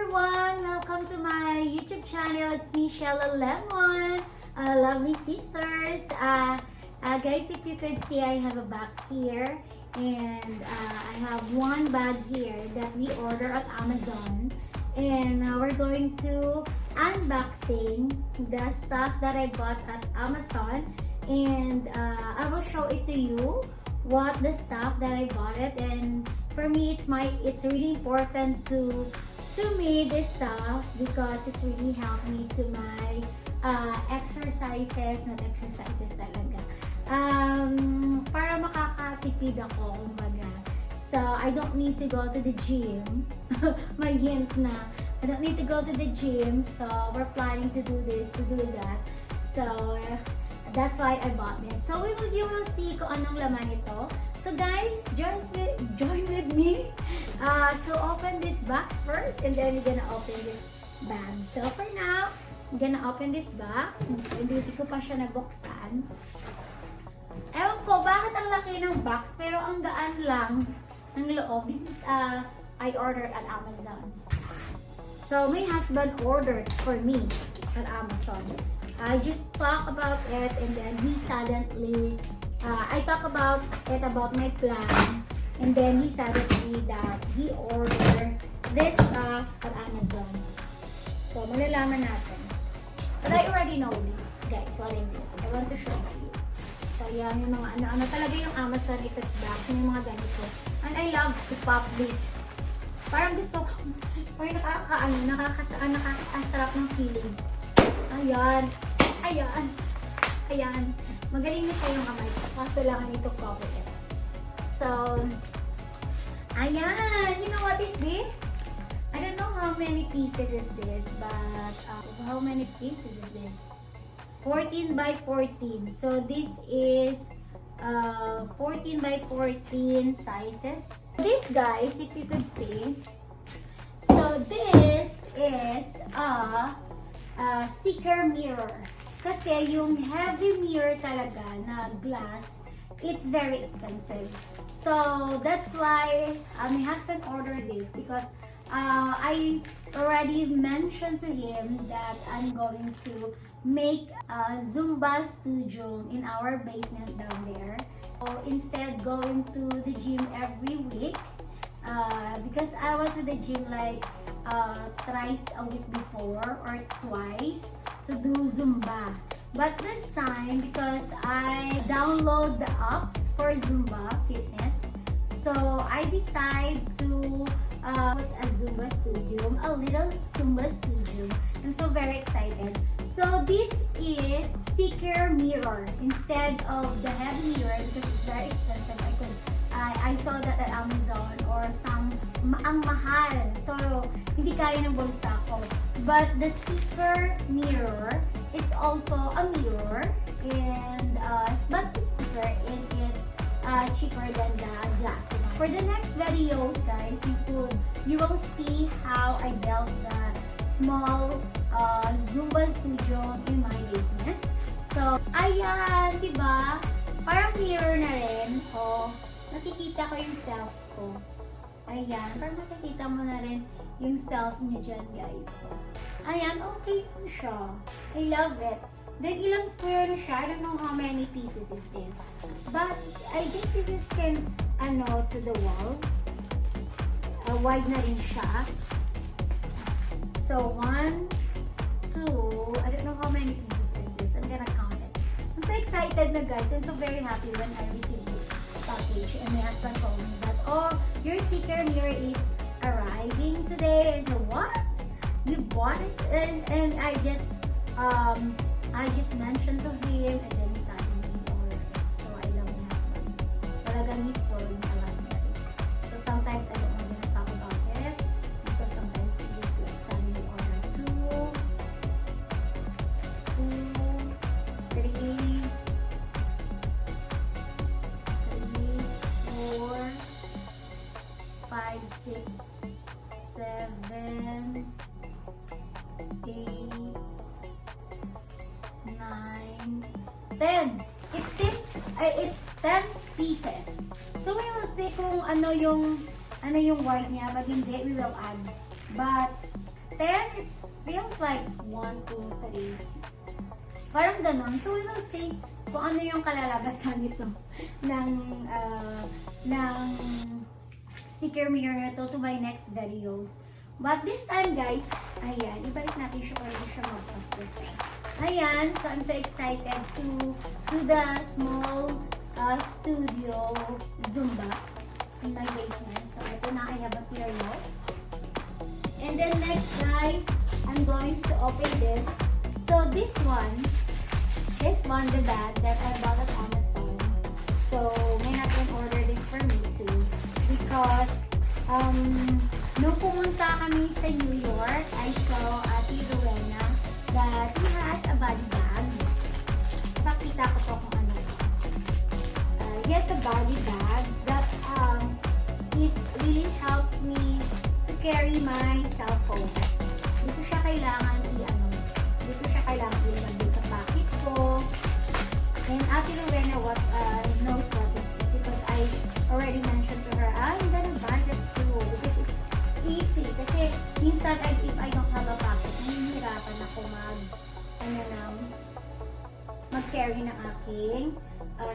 everyone! Welcome to my YouTube channel. It's me, Shella Lemon, lovely sisters. Guys, if you could see, I have a box here, and I have one bag here that we order at Amazon. And we're going to unboxing the stuff that I bought at Amazon, and I will show it to you what the stuff that I bought it. And for me, it's really important to me this stuff because it's really helped me to my exercises, not exercises talaga. Para makakatipid ako, kumbaga. So, I don't need to go to the gym. My hint na. I don't need to go to the gym. So, we're planning to do this, to do that. So, that's why I bought this. So, you will see kung anong laman ito. So, guys, join with me to open this box first. And then, we're gonna open this bag. So, for now, I'm gonna open this box. Hindi ko pa siya nabuksan. Ewan ko, bakit ang laki ng box, pero ang gaan lang ng loob. This is, I ordered at Amazon. So, my husband ordered for me at Amazon. I just talk about it, and then he suddenly, I talk about it, about my plan, and then he suddenly that he ordered this stuff at Amazon. So, malalaman natin. But I already know this, guys, what I did. I want to show you. So, yan yung mga ano talaga yung Amazon if it's back, yung mga ganito. And I love to pop this. Parang gusto ko, parang nakakasarap ng feeling. Ayan. Magaling na kayong kamay. Kaso lang ito cover it. So, ayan. You know what is this? I don't know how many pieces is this, but how many pieces is this? 14 by 14. So, this is 14 by 14 sizes. This, guys, if you could see, so this is a sticker mirror. Kasi yung heavy mirror talaga na glass, it's very expensive. So, that's why my husband ordered this because I already mentioned to him that I'm going to make a Zumba studio in our basement down there. So, instead going to the gym every week, because I went to the gym like thrice a week before or twice to do Zumba. But this time, because I download the apps for Zumba Fitness, so I decide to put a Zumba studio, a little Zumba studio. I'm so very excited. So this is sticker mirror instead of the heavy mirror because it's very expensive. I saw that at Amazon or ang mahal. So hindi kaya ng bulsa ko. But the sticker mirror, it's also a mirror and but it's sticker and it's cheaper than the glass. For the next videos, guys, you will see how I built the small Zumba studio in my basement. So, ayan, diba? Parang mirror na rin. So, nakikita ko yung self ko. Ayan, parang nakikita mo na rin yung self nyo dyan, guys. Ayan, okay po siya. I love it. Then, ilang square na siya. I don't know how many pieces is this. But, I guess this is to the wall. Wide na rin siya. So, 1, 2, I don't know how many pieces is this. I'm gonna count it. I'm so excited na, guys. I'm so very happy when I received this package. And my husband told me that, oh, your sticker mirror is arriving today. I said, what? You bought it? And I just mentioned to him, and then he started to order it. So, I love my husband. Talagang he's spoiling a lot, guys. So, sometimes I don't want to talk about it. Because sometimes he just like suddenly order 2, 3, 4, 5, 6, 7, 8, 9, 10. It's 10 pieces. So we will see kung ano yung white niya, but hindi, we will add. But 10, it feels like 1, 2, 3. Parang ganon. So, we will see kung ano yung kalalabasan nito ng sticker mirror na to my next videos. But this time, guys, ayan, ibalik natin siya para siya mag-post this time. Ayan, so I'm so excited to do the small studio Zumba in my basement. So, ito na, I have materials. And then next, guys, I'm going to open this. So, this one, the bag that I bought at Amazon. So, may order this for me too. Because, nung pumunta kami sa New York, I saw Ate Rowena that he has a body bag. Pakita ko po kung ano. He has a body bag that it really helps me to carry my cell phone. Dito siya kailangan ilagay sa pocket ko. And Ate Rowena knows what it is because I already mentioned to her, I'm gonna buy that too because it's easy. Kasi minsan if I don't have a pocket, nahihirapan ako mag-carry ng aking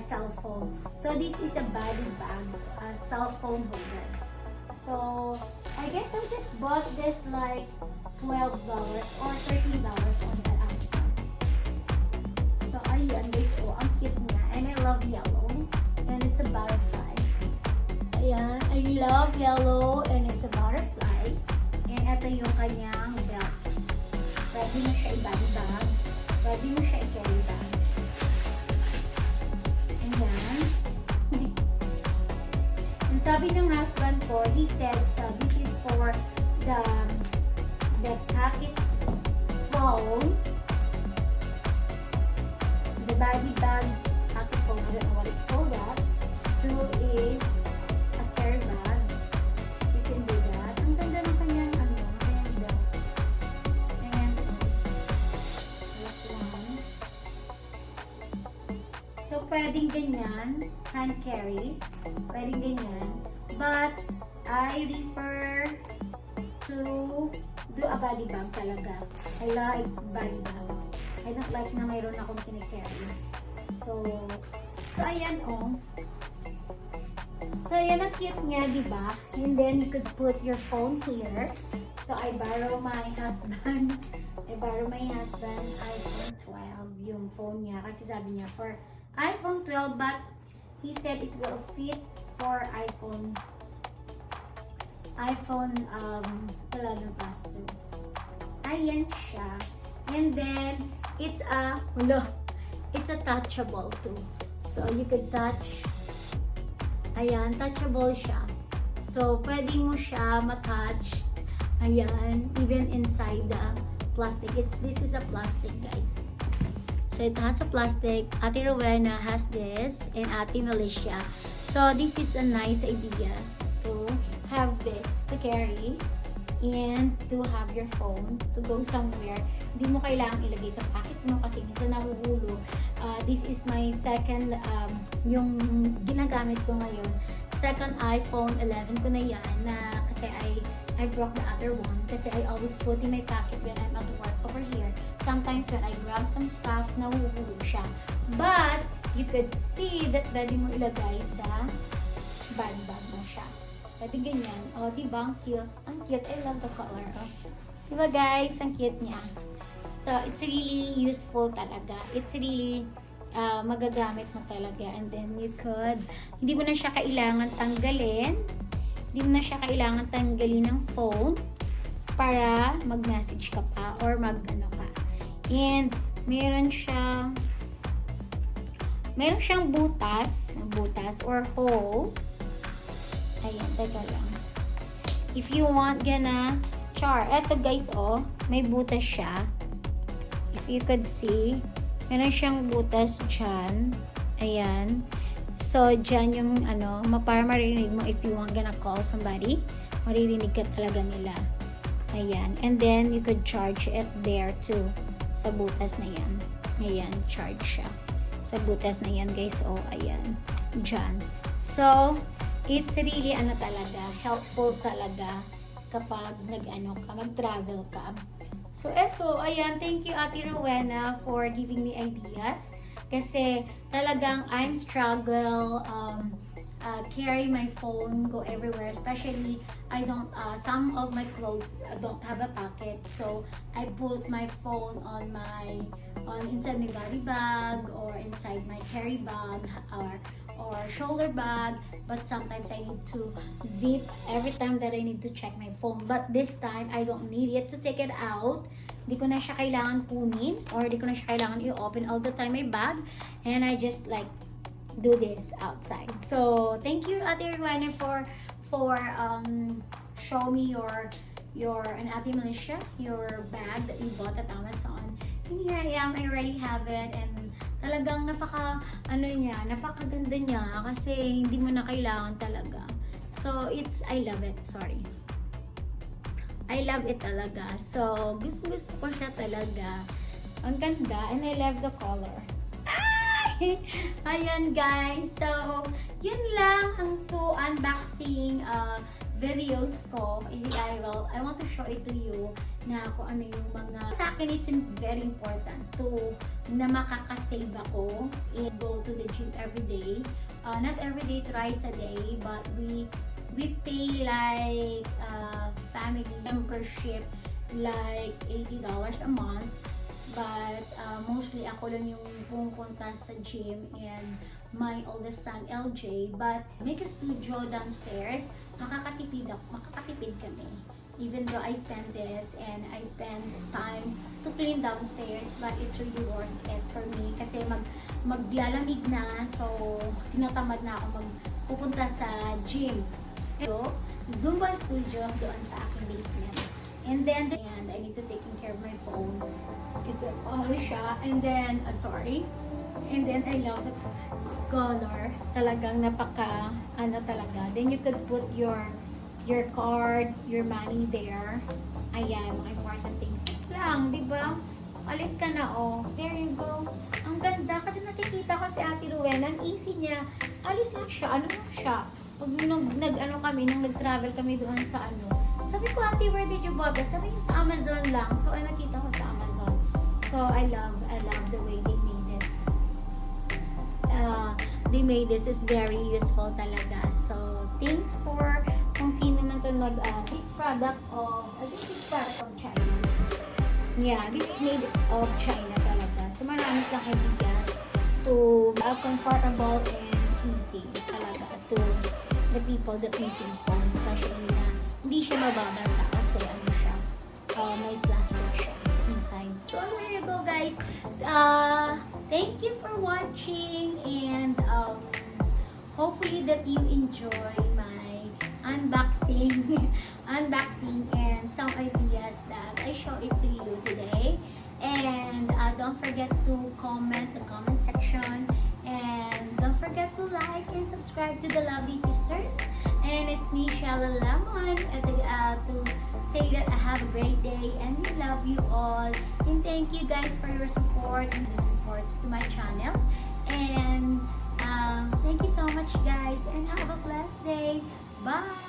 cellphone. So this is a body bag, cell phone holder. So I guess I just bought this like $12 or $13 on the Amazon. So ayun guys, ang cute niya. And I love yellow. And it's a butterfly. Ayan, I love yellow and it's a butterfly. And ito yung kanyang belt. Pwede mo siya i-body bag. Pwede mo siya i-carry bag. Ayan. And sabi ng husband ko, he said, so this is for the pocket phone. The body bag pocket phone. I don't know what it's called that. 2 is a carry bag. You can do that. Ang ganda ng kanyang belt. And this one. So, pwedeng ganyan. Hand carry. Pwedeng ganyan. But, I prefer to do a body bag talaga. I like body bag. I don't like na mayroon akong kinikerry. So ayan oh. So ayan ang cute niya, diba? And then you could put your phone here. So I borrow my husband iPhone 12 yung phone niya. Kasi sabi niya for iPhone 12 but he said it will fit for iPhone talagang pasto. Ayan siya. And then it's a touchable too. So you could touch. Ayan, touchable siya. So pwede mo siya ma-touch. Ayan, even inside the plastic. This is a plastic, guys. So it has a plastic. Ate Rowena has this and Ate Melissa. So this is a nice idea to have this to carry and to have your phone to go somewhere. Hindi mo kailangang ilagay sa pocket mo kasi minsan nahuhulog. This is my second, yung ginagamit ko ngayon. Second iPhone 11 ko na yan na kasi I broke the other one kasi I always put in my pocket when I'm at work over here. Sometimes when I grab some stuff, nahuhulog siya. But, you could see that pwede mo ilagay sa bag mo siya. Pwede ganyan. O, diba? Ang cute. Ang cute. I love the color. O. Diba guys? Ang cute niya. So, it's really useful talaga. It's really magagamit mo talaga. And then, you could, hindi mo na siya kailangan tanggalin. Hindi mo na siya kailangan tanggalin ng phone para mag-message ka pa or mag-ano ka. And, meron siyang butas or hole. Ayan, teka lang. If you want eto guys, oh, may butas siya. If you could see, meron siyang butas dyan. Ayan. So, dyan yung, para marinig mo if you want call somebody, maririnig ka talaga nila. Ayan. And then, you could charge it there too. Sa butas na yan. Ayan, charge siya. Sa butas na yan, guys. Oh, ayan. Dyan. So, it's really, talaga, helpful talaga kapag mag-travel ka. So, eto, ayan, thank you Ate Rowena for giving me ideas. Kasi talagang I'm struggle carry my phone, go everywhere. Especially, I don't, some of my clothes don't have a pocket. So, I put my phone on inside my body bag or inside my carry bag or shoulder bag. But sometimes I need to zip every time that I need to check my phone. But this time, I don't need it to take it out. Di ko na siya kailangan kunin or di ko na siya kailangan i-open all the time my bag, and I just like do this outside. So thank you Ate Rowena for show me your and Ate Melissa, your bag that you bought at Amazon. And here I am, I already have it, and talagang napakaganda niya kasi hindi mo na kailangan talaga. So I love it, sorry. I love it talaga. So, gusto ko siya talaga. Ang ganda. And I love the color. Ay! Ayan, guys. So, yun lang ang two unboxing videos ko. I want to show it to you na kung ano yung mga... Sa akin, it's very important na makakasave ako and go to the gym every day. Not every day, thrice a day, but we pay like family membership like $80 a month, but mostly ako lang yung pumupunta sa gym and my oldest son LJ, but make a studio downstairs, makakatipid kami, even though I spend this and I spend time to clean downstairs, but it's really worth it for me kasi maglalamig na, so tinatamad na ako magpupunta sa gym. So, Zumba studio doon sa aking basement. And I need to take care of my phone kasi always siya. And then I love the color. Talagang napaka talaga. Then you could put your card, your money there. Ayan, mga important things lang, di ba? Alis ka na, oh. There you go. Ang ganda kasi nakikita ko si Ate Rowena, ang easy niya. Alis lang siya. Ano lang siya? Pag nung nag-travel kami doon sa sabi ko, Ate, where did you bought it? Sabi niya, sa Amazon lang. So, ay nakita ko sa Amazon. So, I love the way they made this. They made this is very useful talaga. So, thanks for kung sino man to this product of, I think this product of China. Yeah, this is made of China talaga. So, marami silang ideas to comfortable and easy talaga to the people that using phone, especially na hindi siya mababasa kasi siya, may plastic siya inside. So there you go, guys. Thank you for watching, and hopefully that you enjoy my unboxing and some ideas that I show it to you today. And don't forget to comment the comment section, and don't forget to like and subscribe to the Lovely Sisters. And it's me, Shella Lemon, to say that I have a great day and we love you all. And thank you guys for your support and the supports to my channel. And thank you so much, guys, and have a blessed day. Bye!